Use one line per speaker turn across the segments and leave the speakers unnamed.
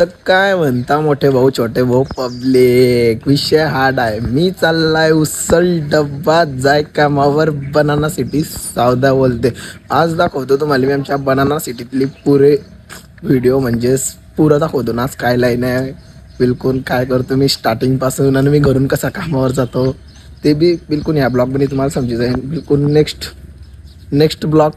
तर काय म्हणता मोठे भाऊ छोटे भाऊ पब्लिक, विषय हार्ड आहे. मी चाललाय उसल डब्बा जाय कामावर बनाना सिटी सावदा बोलते. आज दाखवतो तुम्हाला मी आमच्या बनाना सिटीतली पुरे व्हिडिओ, म्हणजे पुरं दाखवतो ना. आज काय लाईन आहे बिलकुल, काय करतो मी स्टार्टिंग पासून आणि मी घरून कसा कामावर जातो ते बी बिलकुल या ब्लॉगमध्ये तुम्हाला समजू जाईल. बिलकुल नेक्स्ट ब्लॉग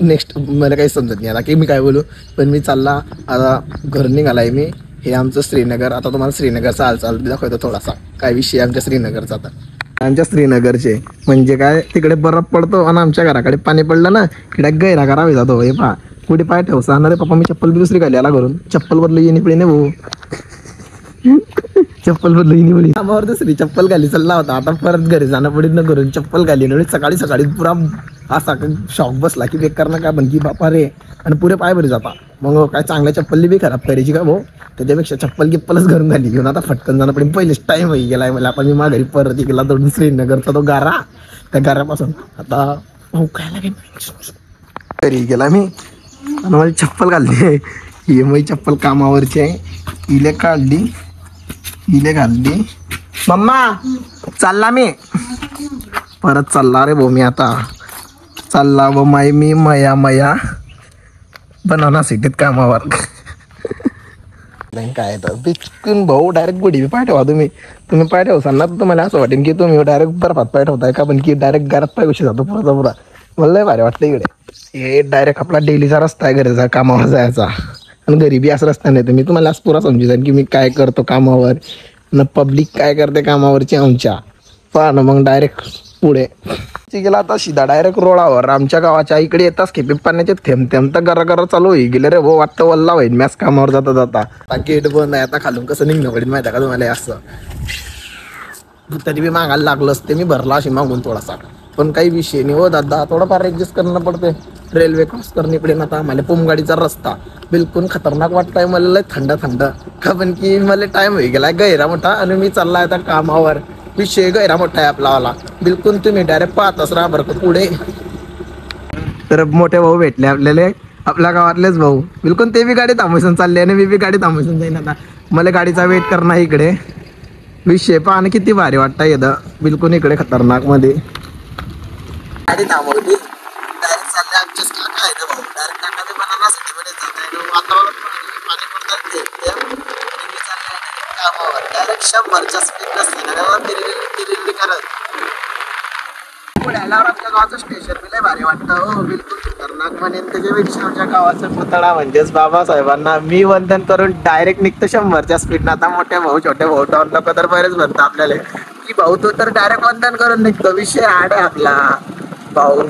नेक्स्ट मला काही समजत नाही आता की मी काय बोलू. पण मी चालला आता, घर निघालाय मी. हे आमचं श्रीनगर. आता तुम्हाला श्रीनगरचा हालचाल दाखवतो थोडासा. काय विषय आमच्या श्रीनगरचा. आता आमच्या श्रीनगरचे म्हणजे काय, तिकडे बर्फ पडतो आणि आमच्या घराकडे पाणी पडलं ना, इकडे गैरा करावे जातो. हे पहा कुठे पाय ठेवसा ना रे पप्पा. मी चप्पल बी दुसरी घाली आला घरून. चप्पल बदलू येणे पुढे नाही भाऊ, चप्पल बदलू येणे पुढे. कामावर दुसरी चप्पल घाली चालला होता. आता परत घरी जाणं पडत न करून चप्पल घाली ना. सकाळी पुरा असा शॉक बसला की बेकार ना काय बनकी बापा रे. आणि पुरे पाय भरी जाता. मग काय चांगल्या चप्पलली बी खराब करायची का भाऊ. त्याच्यापेक्षा चप्पलच घरून घाली घेऊन आता फटकन जाणं पडेल. पहिलेच टाईम होई गेलाय मला. आपण मी माघारी परत गेला दोन श्रीनगरचा तो गारा. त्या गाऱ्यापासून आता भाऊ काय लागेल घरी गेला मी आणि माझी चप्पल घालली. ही माझी चप्पल कामावरची आहे. इले काढली, इले घालली. मम्मा चालला मी, परत चालला रे भाऊ मी. आता चालला व मी मया बनाना सिटीत कामावर. नाही काय तर बिचकून भाऊ डायरेक्ट गुढी पाय ठेवा. तुम्ही पाय ठेवसाल ना तर तुम्हाला असं वाटेल की तुम्ही डायरेक्ट बर्फात पाय ठेवताय का. पण की डायरेक्ट घरात पाय कशी जातो पुरा. मला लय भारी वाटतं इकडे. हे डायरेक्ट आपला डेलीचा रस्ता आहे घराचा कामावर जायचा. आणि गरीबी असा रस्ता नाही. तर मी तुम्हाला आज पुरा समजू जाईल की मी काय करतो कामावर न पब्लिक काय करते कामावरची आमच्या. पहा ना मग डायरेक्ट पुढे गेला आता सीधा डायरेक्ट रोडावर. आमच्या गावाच्या इकडे येताच खेपी पाण्याचे थेंब तर गरा चालू होई गेले रे भाऊ. वाटतं वल्ला होईल मॅच कामावर जाता. गेट बंद आहे आता. खालून कसं निघणं पडेल माहिती आहे का तुम्हाला. असं तरी बी मागायला लागलं असते मी, भरला अशी मागून थोडासा. पण काही विषय नाही हो दादा, थोडंफार ॲडजस्ट करणं पडते. रेल्वे क्रॉस करणे पडेल आता आम्हाला. पोमगाडीचा रस्ता बिलकुल खतरनाक वाटतंय मला. लय थंड का पण की मला टाइम होई गेलाय गैरा मोठा आणि मी चाललाय आता कामावर. विषय गैरा मोठा आहे आपलावाला बिलकुल. तुम्ही डायरेक्ट पाहतच राहा बरं पुढे. तर मोठे भाऊ भेटले आपल्याला, आपल्या गावातलेच भाऊ बिलकुल. ते बी गाडी थांबवून चालले आणि मी बी गाडी थांबवून जाईन आता. मला गाडीचा वेट करणं इकडे. विषय पाहणं किती भारी वाटतं येतं बिलकुल. इकडे खतरनाक मध्ये गाडी थांबवली. डायरेक्ट चालले आमच्याच काका आहे भाऊ. डायरेक्ट काका बनाना सिटीमध्ये जात आहे. वातावरण पाणी पडतात कामावर. डायरेक्ट 100च्या स्पीड नसते करत पुढे आल्यावर आपल्या गावाचं स्टेशन बी लय भारी वाटतं हो बिलकुल खतरनाक. म्हणेन त्याच्यापेक्षा आमच्या गावाचं पुतळा म्हणजेच बाबासाहेबांना मी वंदन करून डायरेक्ट निघतो 100च्या स्पीडनं. आता मोठे भाऊ छोटे भाऊ टॉन लोक तर बरेच म्हणतात आपल्याला की भाऊ तू तर डायरेक्ट वंदन करून निघतो. विषय हार्ड आहे आपला भाऊ.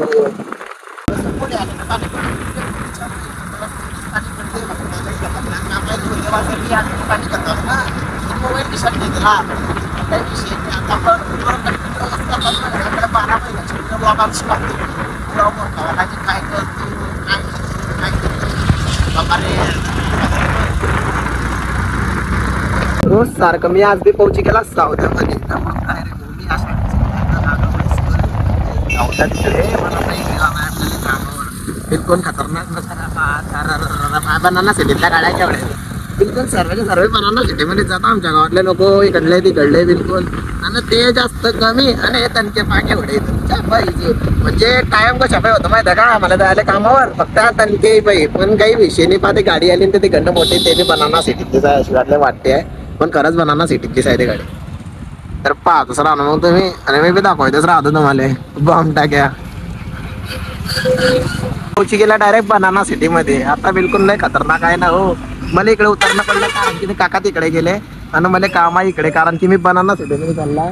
रोज सारखं मी आज बी पोहोची गेला सावध्यामध्ये. बिलकुल खतरनाक बनाना सिटीतल्या गाड्या केवढ्या बिलकुल. सर्व बनाना सिटीमध्ये जातात आमच्या गावातले लोक. इकडले तिकडले बिलकुल. आणि ते जास्त कमी आणि त्यांचे पाणी एवढे पाहिजे. म्हणजे टाइम कशा पाहिजे होतं माहिती आहे का आम्हाला जायला कामावर. फक्त त्यांचे पाहिजे. पण काही विषय नाही. पाहते गाडी आली तर तिकडनं मोठे ते बी बनाना सिटीतलीच आहे अशी वाटले वाटते आहे. पण खरंच बनाना सिटीतलीच आहे ते गाडी. तर पाहतच राहणार मग तुम्ही. आणि मी बी दाखवायचंच राहतो तुम्हाला बॉम्ब टाक्या. पोची गेला डायरेक्ट बनाना सिटी मध्ये. आता बिलकुल नाही खतरनाक आहे ना हो. मला इकडे उतरणं पडलं कारण की काका तिकडे गेले आणि मला काम आहे इकडे. कारण की मी बनाना सिटी मध्ये चाललाय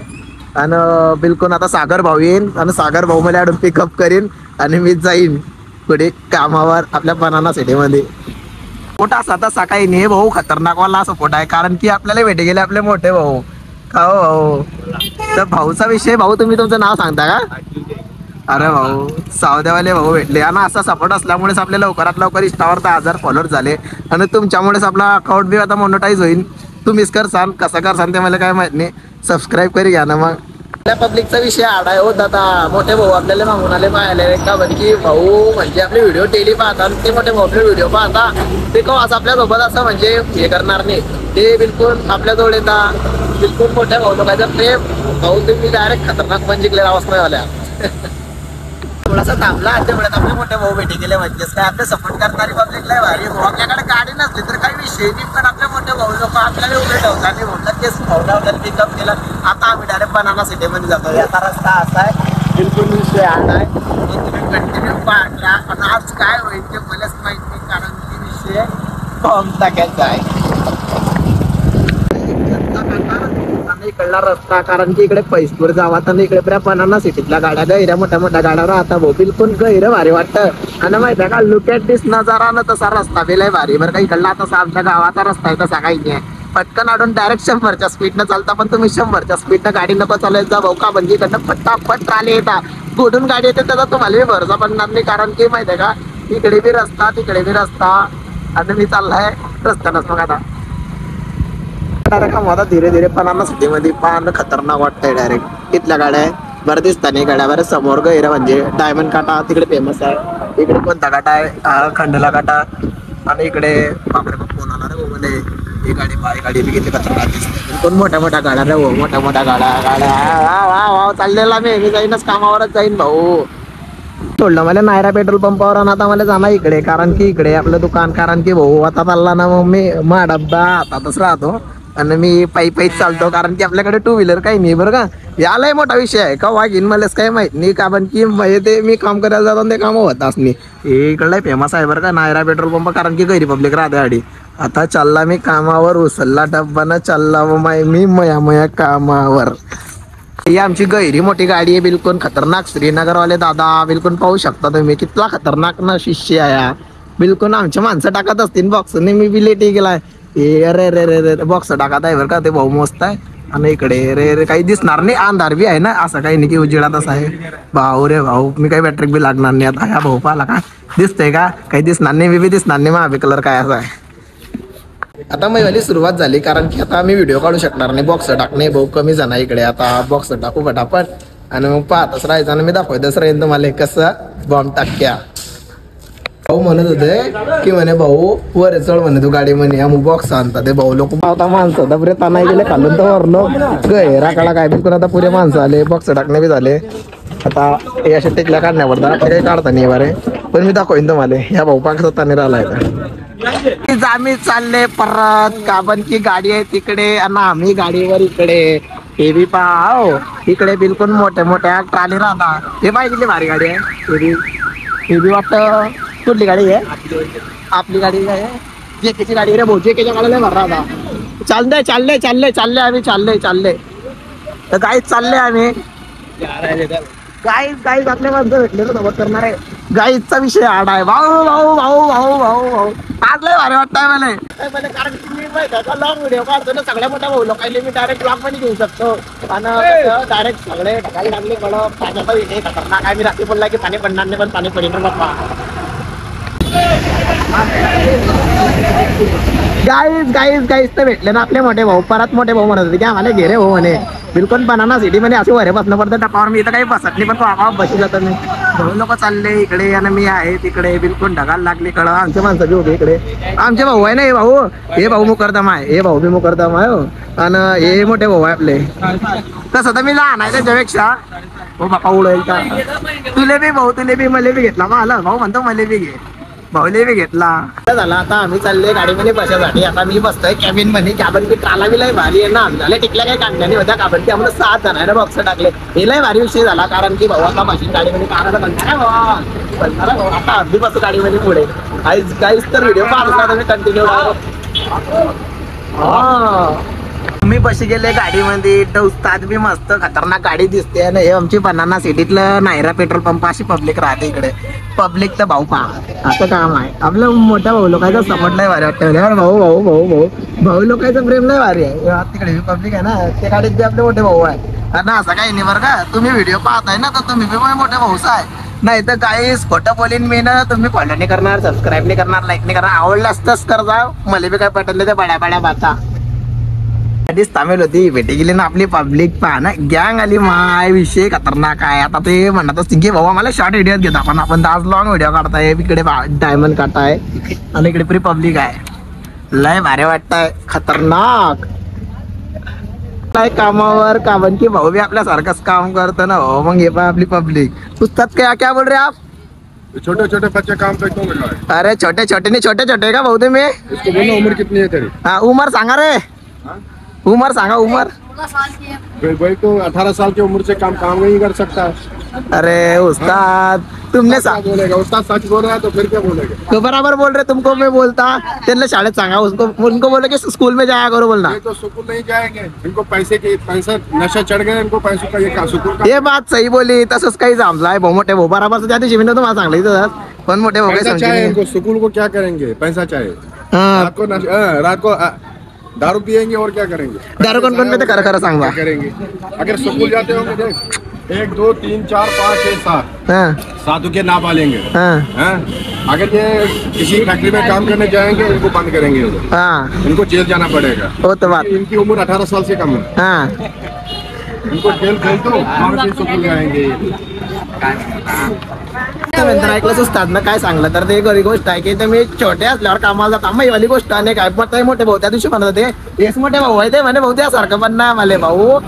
आणि बिलकुल आता सागर भाऊ येईन आणि सागर भाऊ मला अडून पिकअप करीन आणि मी जाईन पुढे कामावर आपल्या बनाना सिटी मध्ये. मोठा असा तसा काही नाही भाऊ. खतरनाकवाला असं फोटा आहे कारण की आपल्याला भेटे गेले आपले मोठे भाऊ. का हो भाऊ. तर भाऊचा विषय भाऊ तुम्ही तुमचं नाव सांगता का. अरे भाऊ सावदेवाले भाऊ भेटले आणि असा सपोर्ट असल्यामुळेच आपल्या लवकरात लवकर इंस्टावर 10,000 फॉलोअर झाले. आणि तुमच्यामुळेच आपला अकाउंट बी आता मोनोटाईज होईल. तुम्हीच करसान कसं करसान ते मला काय माहित नाही. सबस्क्राईब करी घ्या ना मग. त्या पब्लिकचा विषय आडाय हो दादा. मोठे भाऊ आपल्याला मागून आले पाहायला का की भाऊ म्हणजे आपले व्हिडिओ डेली पाहतात ते मोठे भाऊ आपले व्हिडिओ पाहता ते असं आपल्या सोबत असं म्हणजे हे करणार नाही. ते बिलकुल आपल्या जवळ येतात बिलकुल मोठ्या भाऊ लोकांचं प्रेम भाऊ तुम्ही डायरेक्ट खतरनाक पण जिंकले अवस्था झाल्या. थोडासा थांबला तेवढ्यात आपले मोठे भाऊ भेटी गेले म्हणजेच काय आपले सपोर्ट करणारी पब्लिक लय भारी भाऊ. आपल्याकडे गाडी नसली तर काही विषय नाही पण आपले मोठे भाऊ लोक आपल्याला उभे ठेवतात. मी म्हटलं तेच भाऊला वगैरे पिकअप केलं. आता आम्ही डायरेक्ट बनाना सिटीमध्ये जातो. याचा रस्ता असा आहे बिलकुल विषय आला आहे तुम्ही कंटिन्यू पाहता. पण आज काय होईल ते मलाच माहित नाही कारण की विषय बॉम्ब टाकायचा आहे. इकडला रस्ता कारण की इकडे पैसपूर जावा तर इकडे बनाना सिटीतल्या गाड्या गैऱ्या मोठ्या मोठ्या गाड्या राहता भाऊ बिलकुल गैर भारी वाटतं. आणि माहिती आहे का लुक ॲट दिस नजारा ना तसा रस्ता बिलय भारी बरं का. इकडला तसा आमच्या गावाचा रस्ता आहे तसा काही नाही. पटकन आडून डायरेक्ट 100च्या स्पीडनं चालता पण तुम्ही 100च्या स्पीडनं गाडी नको चालायला जा भाऊ का म्हणजे इकडनं फटाफट ट्राली येतात कुठून गाडी येते त्याचा तुम्हाला भरोसा पडणार नाही कारण की माहिती आहे का इकडे बी रस्ता तिकडे बी रस्ता आणि मी चाललाय रस्त्यानंच. मग आता डायरेक्ट आता धीरे धीरे बनाना सिटीमध्ये पान खतरनाक वाटतंय. डायरेक्ट इथल्या गाड्या बरं दिसता नाही गाड्या बरं समोर गैर म्हणजे डायमंड काटा तिकडे फेमस आहे. इकडे कोणता काटा आहे खंडला काटा आणि इकडे बापरे फोन आला रे मध्ये ही गाडी बी किती खतरनाक दिसते. कोण मोठ्या मोठ्या गाड्या रे भाऊ मोठ्या मोठ्या गाड्या चाललेला मी जाईनच कामावरच जाईन भाऊ. सोडलं मला नायरा पेट्रोल पंपावर आणि आता मला जाणार इकडे कारण की इकडे आपलं दुकान कारण की भाऊ आता चालला ना मग मी मा डब्बा हातातच राहतो आणि मी पायीच चालतो कारण की आपल्याकडे 2 व्हीलर काही नाही बरं का. यालाही मोठा विषय आहे का वाघीन मलाच काही माहित नाही कारण की ते मी काम करायला जातो ते काम होतच नाही. इकडला फेमस आहे बरं का नायरा पेट्रोल पंप कारण की गैरी पब्लिक राहते गाडी. आता चालला मी कामावर उचलला डब्बानं चालला मी मया कामावर. ही आमची गैरी मोठी गाडी आहे बिलकुल खतरनाक. श्रीनगरवाले दादा बिलकुल पाहू शकता तुम्ही कितला खतरनाक ना शिष्य आहे बिलकुल. आमच्या माणसं टाकत असतील बॉक्सने मी बी लेट गेलाय. रे रे रे रे बॉक्स टाकत आहे बरं का ते भाऊ मस्त आहे. आणि इकडे रे काही दिसणार नाही अंधार बी आहे ना असं काही नाही की उजेडात असं आहे. भाऊ रे भाऊ मी काही बॅटरी बी लागणार नाही. आता ह्या भाऊ पाहिला का दिसतंय का काही दिसणार नाही. मी बी दिसणार नाही मग कलर काय असा आहे. आता माझी सुरुवात झाली कारण की आता आम्ही व्हिडिओ काढू शकणार नाही. बॉक्स टाकणे भाऊ कमी जण इकडे आता बॉक्स टाकू फटाफट आणि मग पाहतच राहायचं आणि मी दाखवतच राहीन तुम्हाला कसं बॉम्ब टाक्या. भाऊ म्हणत होते की म्हणे भाऊ वर चढ म्हणे तू गाडी म्हणे मग बॉक्स आणता ते भाऊ लोक पावता माणसं दबरे ताना गेले खालून तर वरलो राकाळा काय बिलकुल. आता पुरे माणसं आले बॉक्स टाकणे बी झाले. आता हे अशा टेकल्या काढण्या पडतात ते काही काढता नाही बरे पण मी दाखवेन तुम्हाला ह्या भाऊ पाकता नाही राहिलाय. आम्ही चालले परत कारण की गाडी आहे तिकडे आणि आम्ही गाडीवर इकडे. हे बी पाव इकडे बिलकुल मोठ्या मोठ्या ट्राली राहतात. हे पाहिजे भारी गाडी आहे हे बी वाटतं. कुठली गाडी आहे आपली गाडी काय जेकेची गाडी रे भाऊ. जेकेच्या गाड्याला भर राहता. चालले आम्ही चालले तर गाईच चालले आम्ही गाईच आपल्या माणसं भेटले तर सोबत करणार आहे. गाईचा विषय आड आहे भाऊ भाऊ भाऊ भाऊ भाऊ भाऊ आज लय भारी वाटतंय मला कारण की मी लॉंग व्हिडिओ काढतो ना सगळ्या मोठ्या भाऊ लोकांनी मी डायरेक्ट ब्लॉग मध्ये घेऊ शकतो आणि डायरेक्ट सगळे ढगायला लागले कडक पाण्याचा विषय खतरनाक आहे. मी रात्री बोलला की पाणी पडणार नाही पण पाणी पडेल बाप्पा. गाईज तर भेटले ना आपले मोठे भाऊ. परत मोठे भाऊ म्हणत होते की आम्हाला घेरे भाऊ म्हणे बिलकुल बनाना सिटी मध्ये असे वरे बसणं पडतं टपावर. मी इथं काही बसत नाही पण तो आगाव बशी जातो मी. भाऊ लोक चालले इकडे आणि मी आहे तिकडे बिलकुल ढगाल लागली कळ. आमच्या माणसं बी होते इकडे. आमचे भाऊ आहे ना हे भाऊ मुकरदम आहे. हे भाऊ बी मुकरदम आहे आणि हे मोठे भाऊ आहे आपले. तसं तर मी लहान आहे त्याच्यापेक्षा. हो बापा उडवेल का तुले बी भाऊ तुले बी मले बी घेतला मला भाऊ म्हणतो मले बी घे भाऊले बी घेतला. झाला आता आम्ही चालले गाडीमध्ये बसायसाठी. आता मी बसतोय कॅबिन मध्ये. कॅबिन की ट्राला बी लय भारी आहे ना झाले टिकल्या काही काढण्याने होत्या कारण की आम्हाला 7 जणांना बॉक्स टाकले. हे लय भारी विषय झाला कारण की भाऊ आता मशीन गाडीमध्ये काढायला बनणार भाऊ आता अर्धी बसू गाडीमध्ये पुढे काहीच तर व्हिडिओ पाहतो मी कंटिन्यू. मी बशी गेले गाडीमध्ये उस्ताद बी मस्त खतरनाक गाडी दिसते आणि हे आमची बनाना सिटीतलं नायरा पेट्रोल पंप अशी पब्लिक राहते इकडे. पब्लिक तर भाऊ पहा असं काम आहे आपलं मोठ्या भाऊ लोकांचं समजलंय भारी वाटतं. भाऊ भाऊ भाऊ भाऊ भाऊ लोकांचं प्रेम लय भारी आहे. तिकडे पब्लिक आहे ना त्या गाडीत बी आपले मोठे भाऊ आहे आणि असं काही नाही बरं का. तुम्ही व्हिडिओ पाहताय ना तर तुम्ही बी मोठे भाऊच आहे नाही तर काही खोटं बोलीन मी ना. तुम्ही फॉलो नाही करणार सबस्क्राईब नाही करणार लाईक नाही करणार. आवडलं असतंच कर जा मला बी काय पटलं ते बड्या बाता. आधीच तामेल होती भेटी गेली ना आपली पब्लिक पाहना गँग आली माय विषय खतरनाक आहे. आता ते म्हणत असते की भाऊ मला शॉर्ट व्हिडिओ घेता पण आपण आज लॉंग व्हिडिओ काढताय. इकडे डायमंड काढताय आणि इकडे प्री पब्लिक आहे. लय भारी वाटतंय खतरनाक काय कामावर कारण की भाऊ भी आपल्या सारखंच काम करतो ना भाऊ. मग हे पण आपली पब्लिक उस्ताद क्या बोल रहे आप?
छोटे छोटे बच्चे काम पे क्यों मिल रहा है?
अरे छोटे छोटे नहीं छोटे छोटे का भाऊ तुम्ही?
इसको बोलो उम्र कितनी है तेरी?
हाँ उमर सांगा रे. उमर सांगा उमर.
भाई तो 18 साल की उम्र से काम नहीं कर सकता.
अरे उस्ताद तुमने
बोलेगा उस्ताद सच बोल रहा है तो फिर क्या बोलेगा?
तो बराबर बोल रहे तुमको मैं बोलता त्यांना शाळेत सांगा उसको उनको बोले कि स्कूल में जाया करो बोलना.
ये तो स्कूल नहीं जाएंगे. इनको पैसा नशा चढ़ गया. इनको पैसों का ये स्कूल का
ये बात सही बोली. तसंच काही जमलाय भाऊ मोठे भाऊ बराबर त्या दिवशी मी तुम्हाला सांगलं इथं पण मोठे भाऊ
पैसा चाहिए इनको. स्कूल को क्या करेंगे? पैसा चाहिए. रात को दारू पियेंगे और क्या करेंगे?
दारू कोण पे खरं खरं सांगा
करेंगे. अगर स्कूल जाते होंगे देख 1 2 3 4 5 6 7 सातों के नाप लेंगे. अगर ये किसी फैक्ट्री में काम करने जाएंगे इनको बंद करेंगे. इनको जेल जाना पड़ेगा.
वो तो बात
इनकी उम्र 18 साल से कम है. इनको जेल भेज दो और स्कूल जाएंगे.
नंतर ऐकलंच उस्ताद ना काय सांगलं तर ते खरी गोष्ट आहे की तुम्ही छोटे असल्यावर कामाला जाता. महिवाली गोष्ट आणि काय पण मोठे भाऊ त्या दिवशी म्हणत होते हेच मोठे भाऊ आहे ते म्हणे भाऊ त्यासारखं पण नाही मला भाऊ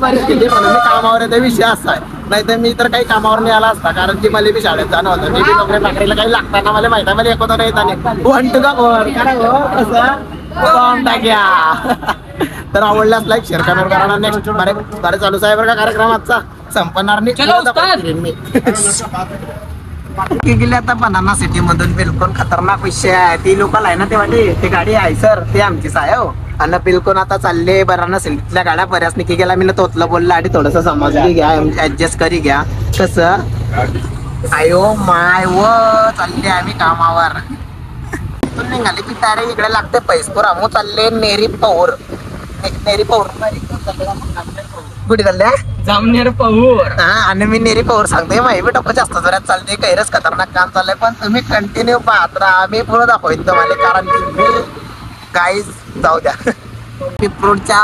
परिस्थिती म्हणून मी कामावर येते विषय असा आहे. नाही तर मी तर काही कामावर नाही आला असता कारण की मला बी शाळेत जाणं होतं. मी बी नोकरी टाकरीला काही लागताना मला माहिती आहे मला एकोणा येताना वन टू का कसं टाक्या. तर आवडल्यास लाईक शेअर करा. नेक्स्ट बरे चालू आहे बरं का कार्यक्रम आजचा संपणार नाही. गेले आता बनाना सिटी मधून बिलकुल खतरनाक विषय आहे. ती लोकल आहे ना तेव्हा ते गाडी आहे सर ते आमचीच आहे हो. आणि बिलकुल आता चालले बनाना सिटीतल्या गाड्या बऱ्याच निकी गेला मी तोतलं बोलला आणि थोडस समजली घ्या ऍडजस्ट करी घ्या कसं आयो माय व चालले आम्ही कामावर निघाले की डायरेक्ट इकडे लागते पैसपूर. आम्ही चालले नेरी पौर कुठे चालल्या
जामनेर पौर.
आणि मी नेरी पौर सांगते माहिती टप्पा जास्त जोरात चालते कैरच खतरनाक काम चाललंय. पण तुम्ही कंटिन्यू पाहत राहा. मी पुढे दाखवतो तुम्हाला कारण की मी गाईज जाऊ द्या पिपरूडच्या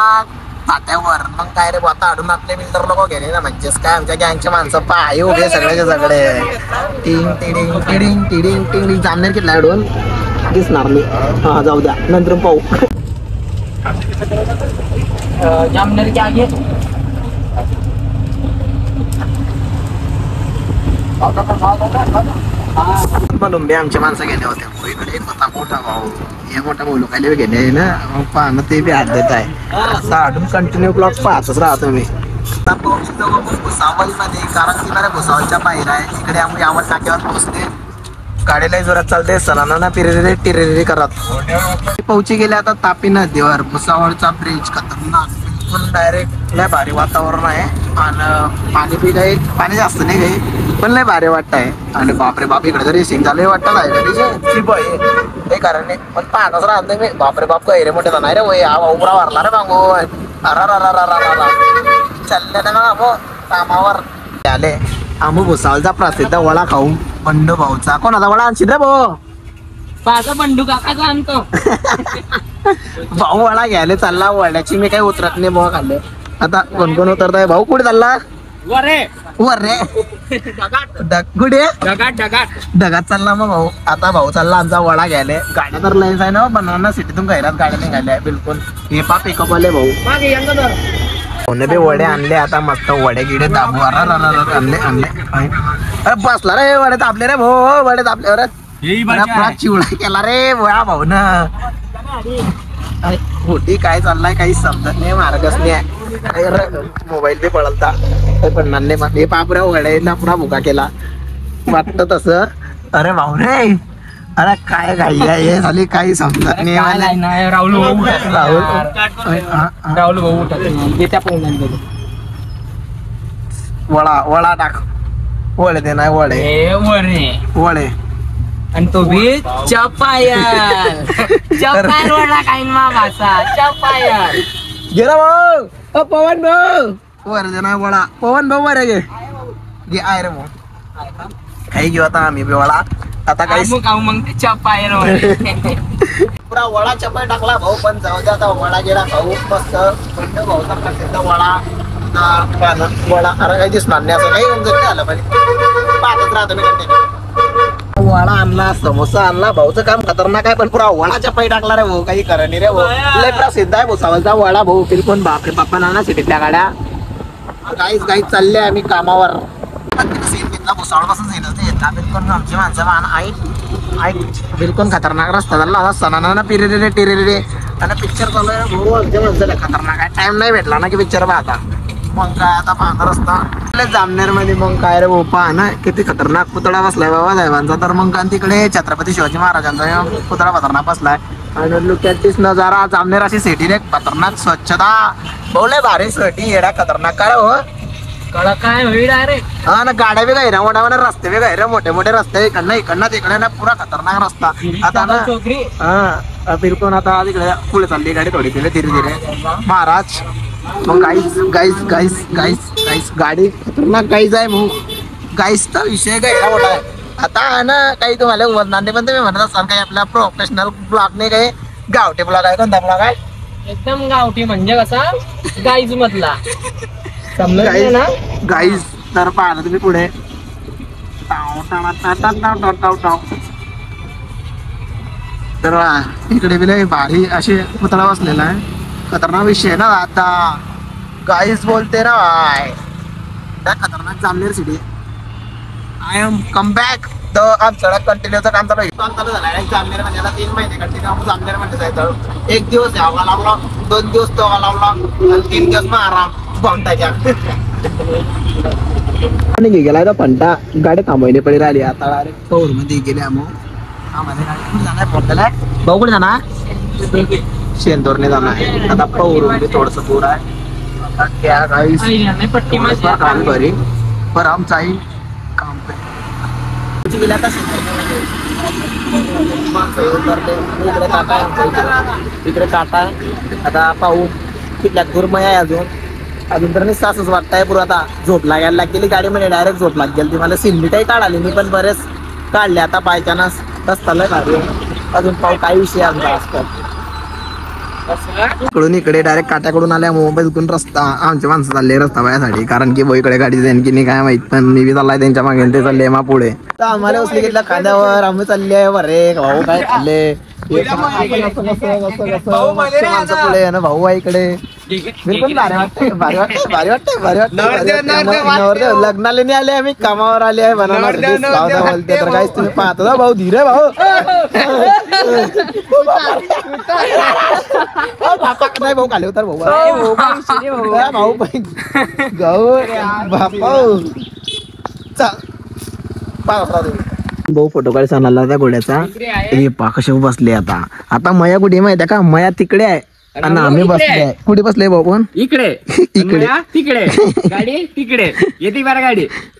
तात्यावर मग काय रे आता अडून आपले बिल्डर लोक गेले ना म्हणजेच काय आमच्या गँगचे माणसं पाय उभे सगळ्याचे सगळे टिंग टिडिंग टिडिंग टिडिंग टिंग. जामनेर किल्ला अडून दिसणार मी. हा जाऊ द्या नंतर पाहू.
जामनेर के आगे
म्हणून बी आमच्या माणसं गेले होते. इकडे एक होता मोठा भाऊ हे मोठा भाऊ लोकांना बी गेले ना पाहणं ते बी हात देत आहे. साडून कंटिन्यू ब्लॉग पाहतच राहतो मी. आता भुसावळमध्ये कारण की मला भुसावळच्या बाहेर आहे. इकडे आम्ही यावत टाक्यावर पोहोचते. गाडीला जोरात चालते सरांना ना पिरेरे टिरेरे करत पोहोची गेले आता तापी नदीवर. भुसावळचा ब्रिज खतरनाक बिलकुल डायरेक्ट लय भारी वातावरण आहे. आणि पाणी बी काही पाणी जास्त नाही काही पण लय भारी वाटत आहे. आणि बापरे बाप इकडे जरी रेसिंग झालं वाटतं आहे कारण नाही पण पाहतच राहत नाही मी. बापरे बाप काही रे मोठे नाही रे वय हा उभरा वारला रे मागो अरा चालले ना मग कामावर आले. आम्ही भुसावळचा प्रसिद्ध वडा खाऊ बंडू भाऊचा. कोणाचा वडा आणशील रे भाऊ?
माझा बंडू काकाचा आणतो.
भाऊ वडा घ्यायला चालला. वड्याची मी काही उतरत नाही भाऊ खाल्ले. आता कोण कोण उतरताय भाऊ कुठे चालला?
वर
रे कुठे ढगात चालला मग भाऊ. आता भाऊ चालला आमचा वडा घ्यायला. गाड्या तर लयच आहे ना बनाना सिटीतून घरात गाड्या निघाल्या बिलकुल. हे पा पिकअप आले भाऊ. कोणी बी वडे आणले आता मस्त वडे गिडे दाबू आणले बसला रे वडे तापले रे भाऊ. वडे तापल्यावर चिवडा केला रे वळा भाऊ ना. होती काय चाललाय काही समजत नाही मार्गच नाही. मोबाईल बी पळलता पण नाही पापऱ्या वड्याला पुरा भुका केला वाटत तसं. अरे भाऊ रे अरे काय घाई आहे झाली काही समजत नाही.
राहुल भाऊ
वडा टाक वडे दे नाही वडे
आणि तो बी चपायल वडा खाईन मामाचा चपायल.
गेला भाऊ पवन भाऊ वर दे नाही वडा. पवन भाऊ वर घे आय रे भाऊ काही घेऊ आता आम्ही बी वडा. आता काही
मग ते चपायर
पुरा वडा चपाई टाकला भाऊ, पण जाऊ दे आता वडा गेला भाऊ मस्त भाऊचा प्रसिद्ध वडा वडा अरे काही दिसणार नाही असं काही नाही आलं पाहिजे पाहतच राहतो मी कंटिन्यू. वडा आणला समोसा आणला भाऊचं काम खतरनाक आहे, पण पुरा वडा चपाई टाकला रे भाऊ, काही करा नाही रे भाऊ. लय प्रसिद्ध आहे भाऊ सावलचा वडा भाऊ बिलकुल. बापरे बाप्पा ना सिटीतल्या गाड्या गाईच चालले आम्ही कामावर. भुसावळपासून बिलकुल आमची माणसं ऐक बिलकुल खतरनाक रस्ता झाला सणाना पिरे टिरे आणि पिक्चर चालू आहे भाऊ. आमच्या माणसाला खतरनाक आहे, टाइम नाही भेटला ना की पिक्चर पाहता. मग काय आता पाहता रस्ता जामनेर मध्ये मग काय रे भाऊ पहा ना किती खतरनाक पुतळा बसलाय बाबा साहेबांचा. तर मग तिकडे छत्रपती शिवाजी महाराजांचा पुतळा खतरनाक बसलाय. आणि लुक्यातीस नजारा जामनेर अशी सिटी रे खतरनाक स्वच्छता बोले भारी सिटी येडा खतरनाक काय हो
काय होईल रे.
हा ना गाड्या बी गायरा मोठ्या मोठ्या रस्ते बी गायरा मोठे रस्ते इकडनं तिकडे ना पुरा खतरनाक रस्ता. आता ना हा बिलकुल आता तिकडे पुढे चालली गाडी थोडी धीरे महाराज. मग गाईस गाडी खतरनाक गाईज आहे भाऊ. गाईसचा विषय गायरा मोठा आहे. आता ना काही तुम्हाला उमरणार पण तुम्ही म्हणत असाल काही आपल्या प्रोफेशनल ब्लॉग नाही काही गावठी ब्लॉग आहे. कोणता ब्लॉग आहे?
एकदम गावठी म्हणजे कसा गाईज मधला
गाईज. तर पाहिलं तुम्ही पुढे तर इकडे बी भारी असे पुतळा बसलेला आहे. खतरनाक विषय ना आता गाईज बोलते ना भाई. खतरनाक Jamner city. I am come back. तर आमच्याकडे कंटिन्यूचं काम चालू झालं जामनेर म्हणजे 3 महिने कंटिन्यू जामनेर म्हणजे जायचं. 1 दिवस यावा लावला, 2 दिवस तो लावला, 3 दिवस मग आराम बॉम्बटाच्या गेलाय. तर फंटा गाडी थांबवली पडी राहिली. आता डायरेक्ट पौर मध्ये गेले आम्हाला गाडी कुठे जाणार पोहोचलाय भाऊ. कुठे जाणार? शेंदोरने जाणार. आता पौर मध्ये थोडस दूर आहे. घरी पर आमचा काम इकडे काटा आहे. आता पाहू कितल्यात गुरमय आहे अजून तर नाही सासच वाटताय पुरं. आता झोप लागायला लागली गाडी मध्ये डायरेक्ट झोप लाग गेली. मला सिंधी काही काढाली मी पण बरेच काढले. आता बायचानस रस्ताला काढले अजून पाहू काय विषय आमचा असतो. इकडून इकडे डायरेक्ट काट्याकडून आल्या मुंबईतून रस्ता आमच्या माणसं चालले रस्ता पायासाठी. कारण की इकडे गाडी जाईन की नाही काय माहित, पण मी बी चाललाय त्यांच्या मागे ते चालले मा पुढे. तर आम्हाला उचली घेतला खांद्यावर आम्ही चालले बरे भाऊ काय चालले माणसं पुढे ना भाऊ आहे इकडे. बिलकुल भारी वाटतंय. लग्नाला नाही आले आम्ही कामावर आले आहे बोलते. तर काहीच तुम्ही पाहतो ना भाऊ धीरे भाऊ नाही भाऊ खाली उतर भाऊ भाऊ फोटो काढ सांगला त्या घोड्याचा. हे पा कसे बसले. आता मया कुठे माहिती आहे का? मया तिकडे आहे आणि आम्ही बसले. कुठे बसले भाऊ? पण
इकडे तिकडे गाडी तिकडे येते बारा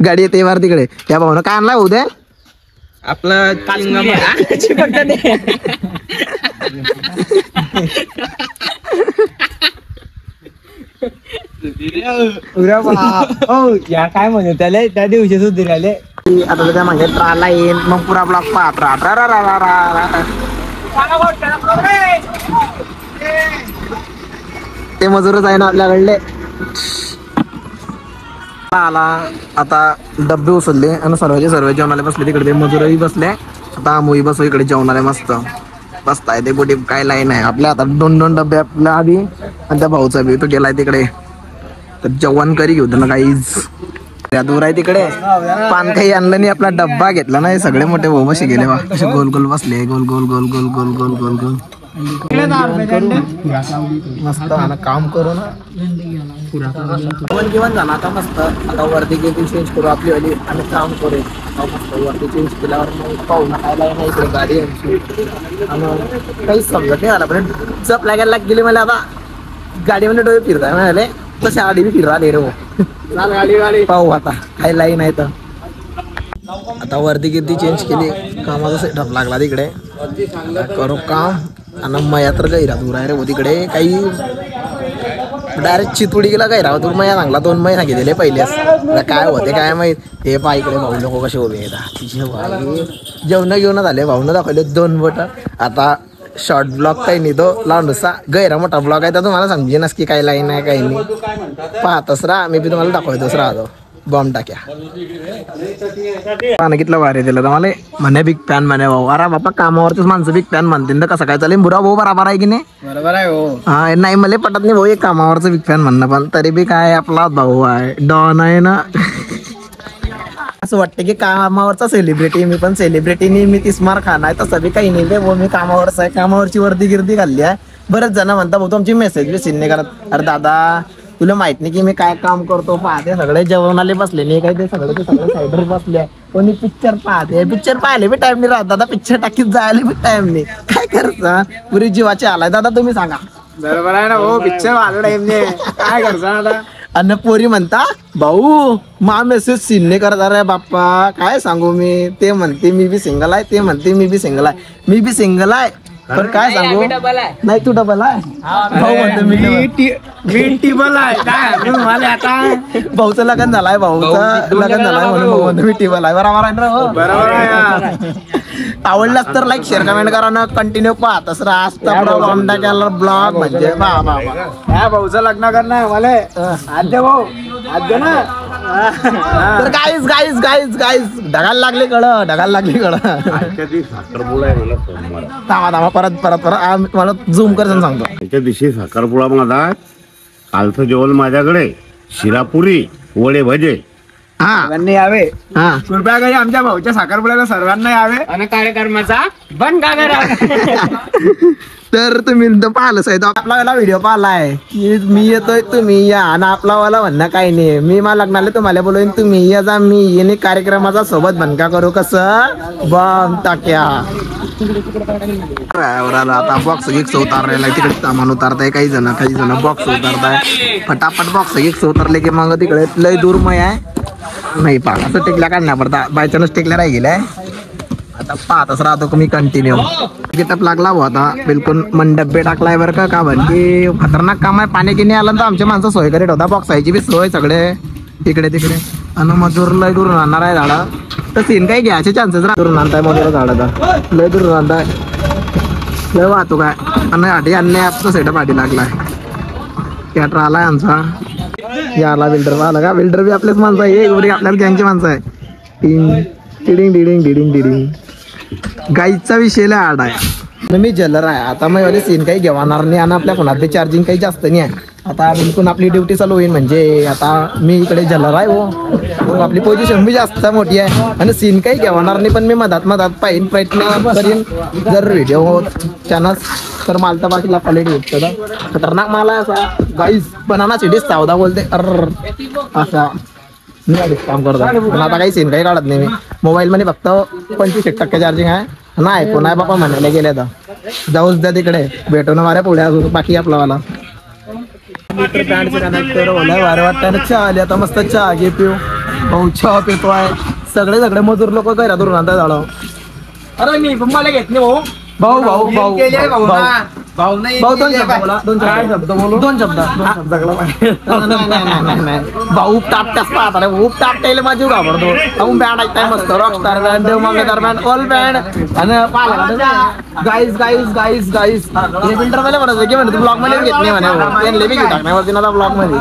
गाडी
येते बार तिकडे. त्या भाऊन काय आणलाय उद्या
आपलं या काय म्हणू त्याला त्या दिवशी सुद्धा आले.
आता त्या मागे ट्राला येईन मग पुरा ब्लॉक पाहत ते मजूरच आहे ना आपल्याकडले. आला आता डब्बे उचलले आणि सर्व जेवणाला बसले. तिकडे ते मजूरही बसले. आता आम्ही बसू इकडे जेवणाला मस्त बसताय. ते कुठे काय लाईन आहे आपल्या आता 2 डब्बे आपल्या आधी आणि त्या भाऊचा बी तो गेलाय तिकडे. तर जेवण करी घेऊ ना काहीच त्या दूर आहे तिकडे. पान काही आणलं नाही आपला डब्बा घेतला नाही. सगळे मोठे भाऊ बशी गेले बा कसे गोल गोल बसले. गोल गोल गोल गोल गोल गोल गोल गोल मस्त काम करू ना जेवण झालं. आता मस्त आता वरती गेली चेंज करू आपली वाली आणि काम करू मस्त. वरती चेंज केल्यावर मग पाहू ना खायला नाही इकडे गाडी आणि काहीच समजत नाही आला. पण जप लागायला गेली मला. आता गाडीमध्ये डोळे फिरताय म्हणाले तसे आधी बी फिरवा रे गाडी पाहू आता काही लाईन आहे. तर आता वरती गिरती चेंज केली. कामाचा सेटअप लागला तिकडे करू काम आणि मया तर गैरा दूर आहे रे तिकडे. काही डायरेक्ट चितुडी गेला काय राव, 2 महिना सांगला, 2 महिना दिले पहिलेच. काय होते काय माहित. हे पा इकडे भाऊ लोक कसे उभे आहेत. जेवण घेऊन झाले, भाऊन दाखवले 2 बोट. आता शॉर्ट ब्लॉग काही नाही तो लावूनसा गैरा मोठा ब्लॉग आहे तर तुम्हाला समजेनच की काय लाईन आहे काही नाही. पाहतच राहा, मी बी तुम्हाला दाखवतोच राहतो. बॉम्ब टाक्या पानं कितलं भारी दिलं तर मला म्हणे बिग फॅन म्हणे भाऊ. अरे बापा कामावरतीच माणसं बिग फॅन म्हणते तर कसं काय चालेल. बुरा भाऊ बरोबर आहे की नाही.
बरोबर आहे हो.
हा नाही मला पटत नाही भाऊ एक कामावरचं बिग फॅन म्हणणं, पण तरी बी काय आपला भाऊ आहे, डॉन आहे ना. असं वाटतं की कामावरचा सेलिब्रिटी मी, पण सेलिब्रिटी नाही मी, तिस्मार खान आहे तसं बी काही नाही. भाऊ मी कामावरच आहे, कामावरची वर्दी गिर्दी घालली आहे. बरेच जण म्हणता भाऊ तुमची मेसेज बी सीन नाही करत. अरे दादा तुला माहित नाही की मी काय काम करतो. पाहते सगळे जेवणाले बसले नाही काय, ते सगळे साईडवर बसले. कोणी पिक्चर पाहते, पिक्चर पाहिले बी टाइम नाही राहत दादा. पिक्चर टाकीत जायला बी टाइम नाही. काय करता पुरी जीवाचे आलाय दादा, तुम्ही सांगा.
बरोबर आहे ना हो. पिक्चर वाजू टाइम नाही, काय करता आता.
अन्न पोरी म्हणता भाऊ मा मेसेज सीन नाही करत. अरे बाप्पा काय सांगू मी. ते म्हणते मी बी सिंगल आहे, ते म्हणते मी बी सिंगल आहे. मी बी सिंगल आहे पण काय सांगू. नाही तू डबल आहे. भाऊ म्हणतो मी टिबल आहे. काय मला आता भाऊचं लग्न झालंय, भाऊचं लग्न झालंय म्हणून भाऊ म्हणतो मी टिबल आहे. बरोबर आहे ना हो.
बरोबर आहे.
आवडलाच तर लाईक शेअर कमेंट करा ना. कंटिन्यू पाहतच राहा ब्लॉग म्हणजे
भाऊचं लग्न करणं मला आद्य भाऊ आद्य ना.
तर गाईज गाईज गाईज गाईज ढगायला लागले कळ. थांबा परत मला झूम कर सांगतो.
त्याच्या दिवशी साखरपुडा माझा. कालचं जेवण माझ्याकडे शिरापुरी वडे भजे.
सर्वांनी यावे.
हा
कृपया करी आमच्या भाऊच्या साखरपुड्याला सर्वांना यावे आणि कार्यक्रमाचा बंद का करा.
तर तुम्ही पाहिलंच आहे आपला वाला व्हिडिओ पाहिलाय की मी येतोय तुम्ही या, आणि आपला वाला म्हणणं काही नाही. मी मला लग्नाला तुम्हाला बोलवून तुम्ही या जा, मी येणे कार्यक्रमाचा सोबत बनका करू. कसं बॉम्ब टाक्या. आता बॉक्स गिक्स उतारलेला तिकडे सामान उतारताय काही जण बॉक्स उतारताय. फटाफट बॉक्स गिक्स उतरले की मग तिकडे लय दूरमय आहे. नाही पा असं टिकल्या काढण्या पडता, बायचानच टिकल्या राहिलेल्या आहे. आता पाहतच राहतो मी कंटिन्यू. गेटअप लागला हो आता बिलकुल. मंडपे टाकलाय बरं का. म्हणजे खतरनाक काम आहे. पाणी किनी आलं तर आमच्या माणसं सोय करीत होता. बॉक्सायची बी सोय सगळे इकडे तिकडे. आणि मजूर लय दूर राहणार आहे झाडा तर सीन काही घ्यायचे चान्सेस दुरून आणताय मजूर झाडाचा. लय दूर आणताय लय वाहतूक आहे. आणि आधी आणणे आपचा सेटअप आधी लागलाय. थिएटर आलाय आमचा. याला बिल्डर आला का. बिल्डर बी आपल्याच माणसं आहे. आपल्याला गँगची माणसं आहे. डिडिंग डिडिंग डिडिंग डिडिंग. गाईचा विषय लय आड आहे. मी जलर आहे आता. मी वाले सीन काही घेणार नाही आणि आपल्या फोनात बी चार्जिंग काही जास्त नाही आहे. आता बिलकुल आपली ड्युटी चालू होईल. म्हणजे आता मी इकडे जलर आहे हो. आपली पोझिशन बी जास्त मोठी आहे आणि सीन काही घेणार नाही. पण मी मधात पाहिजे प्रयत्न करीन. जर व्हिडिओ चॅनल तर माल तर बाकीला क्वालिटी होत खतरनाक माल आहे असा. गाईज बनाना सिडीज 14 बोलते असा. मी आधीच काम करतो पण आता काही सीन काही काढत नाही मी. मोबाईल मध्ये फक्त 25% चार्जिंग आहे. नाही कोण आहे बापा म्हणायला गेले तर जाऊच द्या तिकडे. भेटून वाऱ्या पुढे बाकी आपला वाला वारे वाटतं. चहा आली आता मस्त. चहा घे पिऊ भाऊ. चहा पितो आहे. सगळे मजूर लोक काय दूर आणतात झाडं.
अरे मी मला घेत नाही भाऊ.
भाऊ भाऊ भाऊ
भाऊ नाही
भाऊ दोन शब्द बोला. दोन शब्द भाऊ टापटाच पाहता रे. खूप टापटायला माझी घाबरतो. बँड ऐकताय मस्त रॉकस्टार बँड देवमांगे दरम्यान ऑल बँड. आणि गाईज गाईज गाईज गाईज हे बिल्डर मध्ये म्हणायचं की म्हणते ब्लॉग मध्ये घेत नाही म्हणे. बी टाकण्यावरती ना ब्लॉग मध्ये.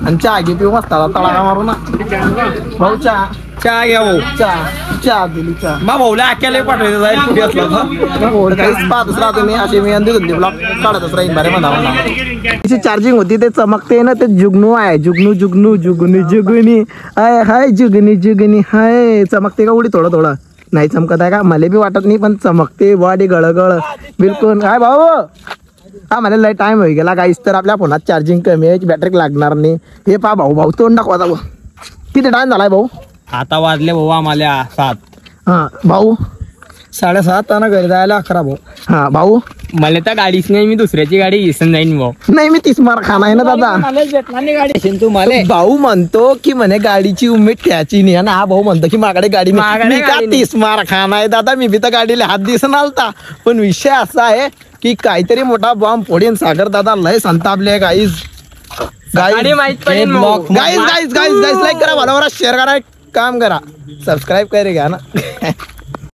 आणि चहा घे पिऊ मस्त तळागा मारू ना भाऊ. चहा
घ्या भाऊ.
चहा दिली चहा.
मग भाऊला अख्याला पाठवायचं जाईल.
पाहतच राहतो मी अशी. मी अंधी ब्लॉग काढतच राहीन बरे म्हणा. चार्जिंग होती ते चमकते ना. ते जुगनू आहे. जुगनी हाय हाय जुगनी हाय. चमकते का उडी थोडं नाही चमकत आहे का. मला बी वाटत नाही पण चमकते. बॉडी गळगळ बिलकुल. काय भाऊ हा मला लय टाइम होई गेला काहीच. तर आपल्या फोनात चार्जिंग कमी आहे. बॅटरी लागणार नाही. हे पहा भाऊ तोंड दाखवा. किती टाइम झालाय भाऊ.
आता वाजले भाऊ आम्हाला 7.
हा भाऊ
7:30 आणि घरी जायला 11 भाऊ.
हा भाऊ
मला तर गाडीच नाही. मी दुसऱ्याची गाडी घेऊन जाईन भाऊ.
नाही मी 30 मार खाना आहे ना दादा.
तुम्हाला
भाऊ म्हणतो की म्हणे गाडीची उमेद ठ्याची नाही. आणि हा भाऊ म्हणतो की माझ्याकडे गाडी नाही. का 30 मार खाना आहे दादा. मी बी तर गाडीला हात दिसून आलता. पण विषय असा आहे की काहीतरी मोठा बॉम्ब फोडीन. सागर दादा लय संतापले गाईज.
माहित पडेल
गाइस लाईक करा, मला शेअर करा, एक काम करा, सबस्क्राईब करे घ्या ना.